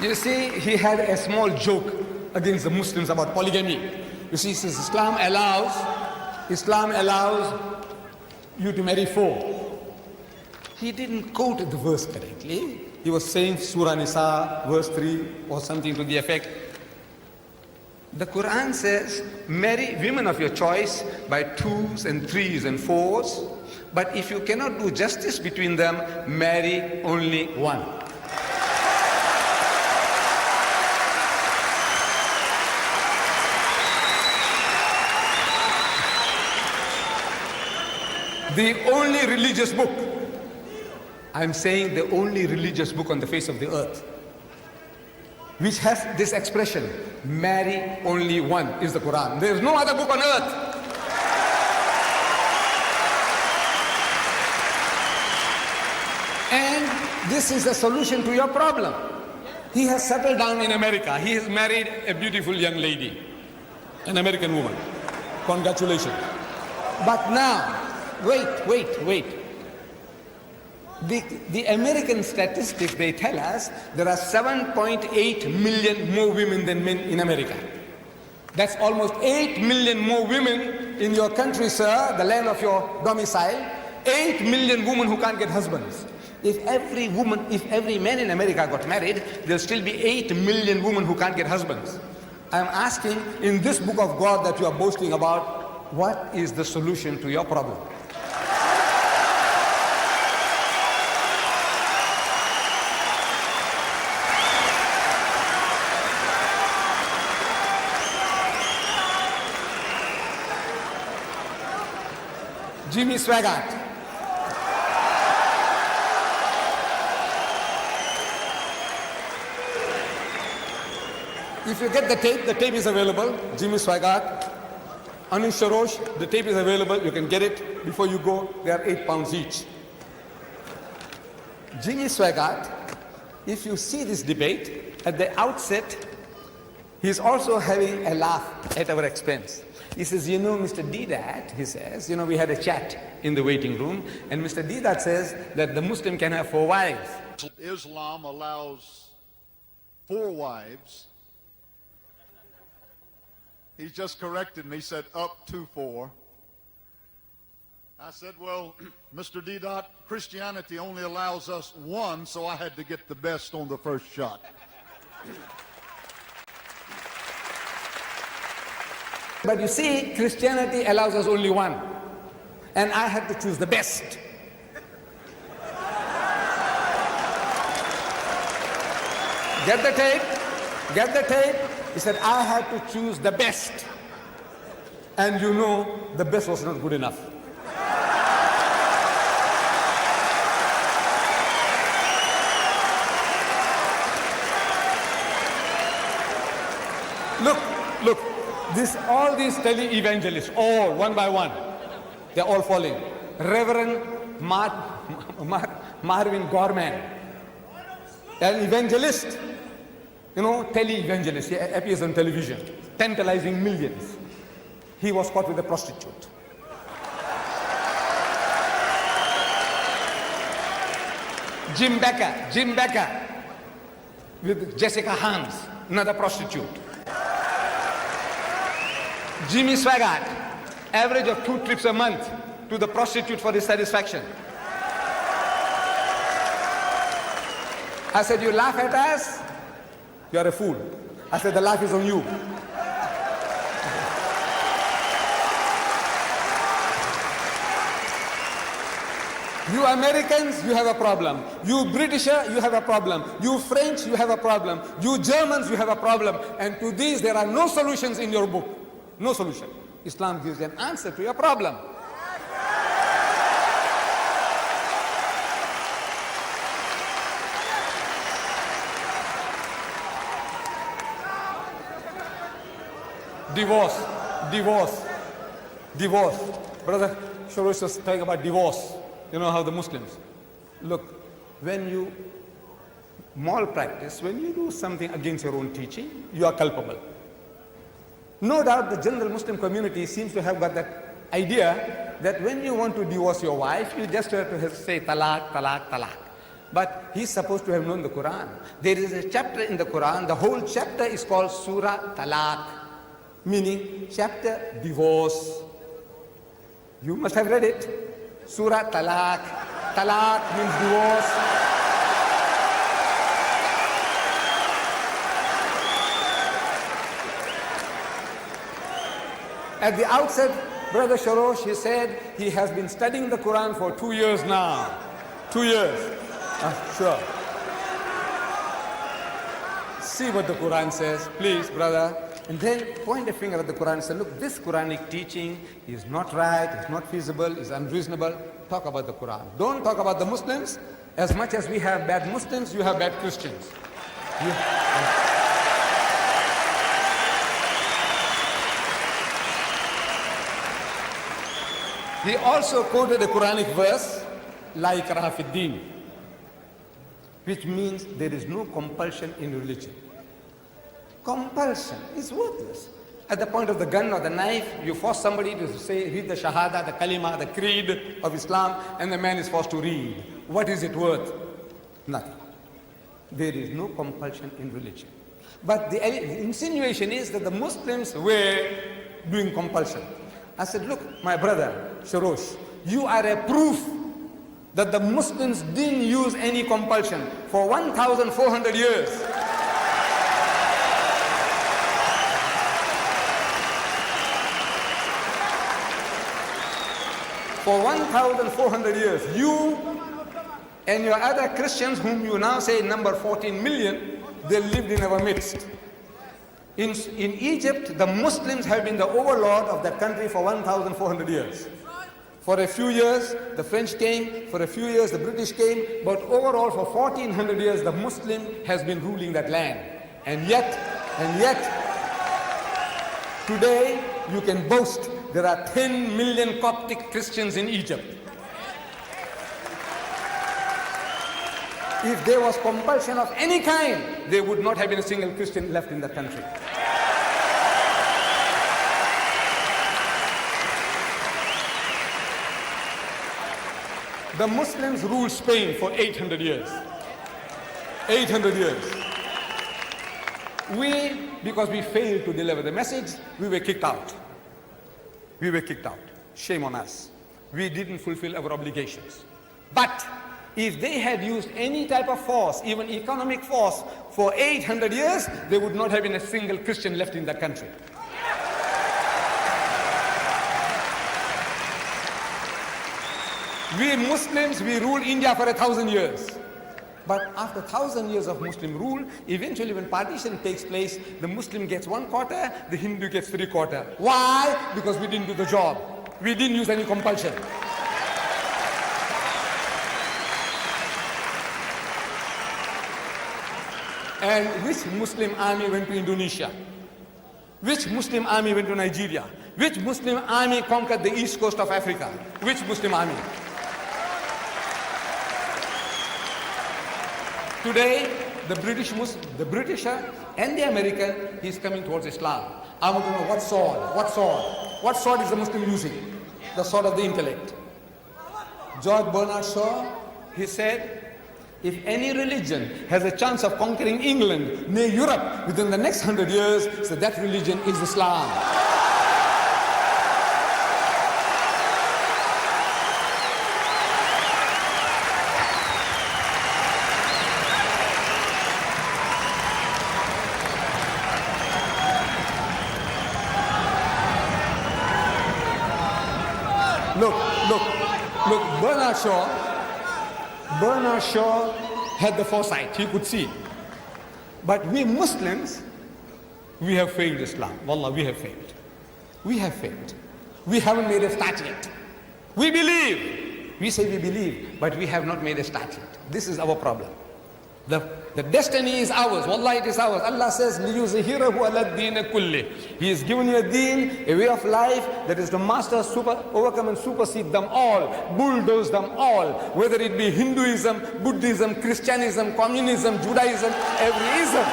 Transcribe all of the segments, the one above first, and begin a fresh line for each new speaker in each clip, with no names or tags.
You see, he had a small joke against the Muslims about polygamy. You see, he says Islam allows you to marry four. He didn't quote the verse correctly. He was saying Surah Nisa, verse 3, or something to the effect. The Quran says, marry women of your choice by twos and threes and fours, but if you cannot do justice between them, marry only one. The only religious book, I'm saying the only religious book on the face of the earth, which has this expression, marry only one, is the Quran. There is no other book on earth. And this is the solution to your problem. He has settled down in America. He has married a beautiful young lady, an American woman. Congratulations. But now, wait. The American statistics, they tell us there are 7.8 million more women than men in America. That's almost 8 million more women in your country, sir, the land of your domicile. 8 million women who can't get husbands. If every man in America got married, there'll still be 8 million women who can't get husbands. I'm asking, in this book of God that you are boasting about, what is the solution to your problem? Jimmy Swaggart. If you get the tape is available. Jimmy Swaggart, Anish Sharosh, the tape is available. You can get it before you go. They are 8 pounds each. Jimmy Swaggart, if you see this debate, at the outset, he's also having a laugh at our expense. He says, you know, Mr. Dedat, he says, we had a chat in the waiting room, and Mr. Dedat says that the Muslim can have 4 wives.
Islam allows 4 wives. He just corrected me, said up to 4. I said, well, Mr. Dedat, Christianity only allows us 1, so I had to get the best on the first shot.
But you see, Christianity allows us only 1. And I had to choose the best. Get the tape. He said, I had to choose the best. And the best was not good enough. Look. All these tele-evangelists, all one by one, they're all falling. Reverend Marvin Gorman, an evangelist, tele-evangelist, he appears on television, tantalizing millions. He was caught with a prostitute. Jim Becker, with Jessica Hans, another prostitute. Jimmy Swaggart, average of 2 trips a month to the prostitute for his satisfaction. I said, you laugh at us? You are a fool. I said, the laugh is on you. You Americans, you have a problem. You Britisher, you have a problem. You French, you have a problem. You Germans, you have a problem. And to these, there are no solutions in your book. No solution. Islam gives an answer to your problem. Divorce. Brother Shorosh was talking about divorce. You know how the Muslims. Look, when you malpractice, when you do something against your own teaching, you are culpable. No doubt the general Muslim community seems to have got that idea that when you want to divorce your wife, you just have to say talaq. But he's supposed to have known the Quran. There is a chapter in the Quran, the whole chapter is called Surah Talaq, meaning chapter divorce. You must have read it. Surah Talaq. Talaq means divorce. At the outset, Brother Sharosh, he said he has been studying the Quran for 2 years now. 2 years. Sure. See what the Quran says, please, brother. And then point a finger at the Quran and say, look, this Quranic teaching is not right, it's not feasible, it's unreasonable. Talk about the Quran. Don't talk about the Muslims. As much as we have bad Muslims, you have bad Christians. He also quoted a Quranic verse, La ikraha fid din, which means there is no compulsion in religion. Compulsion is worthless. At the point of the gun or the knife, you force somebody to say, read the Shahada, the Kalima, the Creed of Islam, and the man is forced to read. What is it worth? Nothing. There is no compulsion in religion. But the insinuation is that the Muslims were doing compulsion. I said, look, my brother, Sharosh, you are a proof that the Muslims didn't use any compulsion for 1,400 years. For 1,400 years, you and your other Christians, whom you now say number 14 million, they lived in our midst. In Egypt, the Muslims have been the overlord of that country for 1,400 years. For a few years, the French came, for a few years, the British came, but overall for 1,400 years, the Muslim has been ruling that land. And yet, today, you can boast there are 10 million Coptic Christians in Egypt. If there was compulsion of any kind, there would not have been a single Christian left in that country. The Muslims ruled Spain for 800 years. 800 years. Because we failed to deliver the message, we were kicked out. We were kicked out. Shame on us. We didn't fulfill our obligations. But if they had used any type of force, even economic force, for 800 years, there would not have been a single Christian left in that country. We Muslims, we ruled India for 1,000 years. But after 1,000 years of Muslim rule, eventually when partition takes place, the Muslim gets 1/4, the Hindu gets 3/4. Why? Because we didn't do the job. We didn't use any compulsion. And which Muslim army went to Indonesia? Which Muslim army went to Nigeria? Which Muslim army conquered the east coast of Africa? Which Muslim army? Today, the Britisher and the American, he's coming towards Islam. I want to know what sword? What sword? What sword is the Muslim using? The sword of the intellect. George Bernard Shaw, he said, if any religion has a chance of conquering England, nay Europe, within the next 100 years, so that religion is Islam. Look, Bernard Shaw had the foresight, he could see. But we Muslims, we have failed Islam. Wallah, we have failed. We have failed. We haven't made a start yet. We believe. We say we believe, but we have not made a start yet. This is our problem. The destiny is ours. Wallah, it is ours. Allah says, لِيُزْهِرَهُ عَلَى الدِّينِ كُلِّهِ. He has given you a deen, a way of life that is to master, overcome and supersede them all, bulldoze them all, whether it be Hinduism, Buddhism, Christianism, Communism, Judaism, every ism.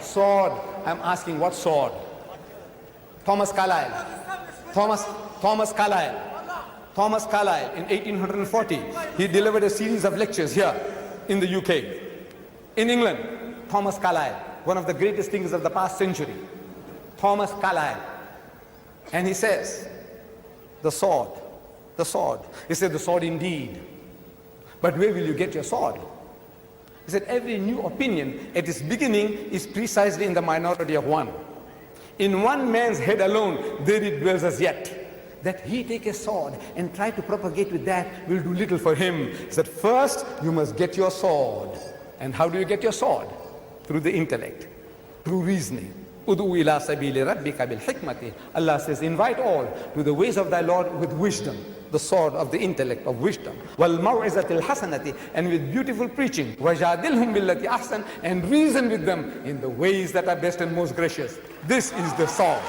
Sword. I'm asking, what sword? Thomas Carlyle. Thomas Carlyle in 1840, he delivered a series of lectures here in the UK. In England, Thomas Carlyle, one of the greatest thinkers of the past century. Thomas Carlyle. And he says, the sword. He said, the sword indeed. But where will you get your sword? He said, every new opinion at its beginning is precisely in the minority of one. In one man's head alone, there it dwells as yet. That he take a sword and try to propagate with that will do little for him. He said, first you must get your sword. And how do you get your sword? Through the intellect, through reasoning. Udu ila sabili rabbika bil hikmati. Allah says, invite all to the ways of thy Lord with wisdom, the sword of the intellect of wisdom. Wal maw'izatil hasanati, and with beautiful preaching. Wajadilhum billati ahsan, and reason with them in the ways that are best and most gracious. This is the sword.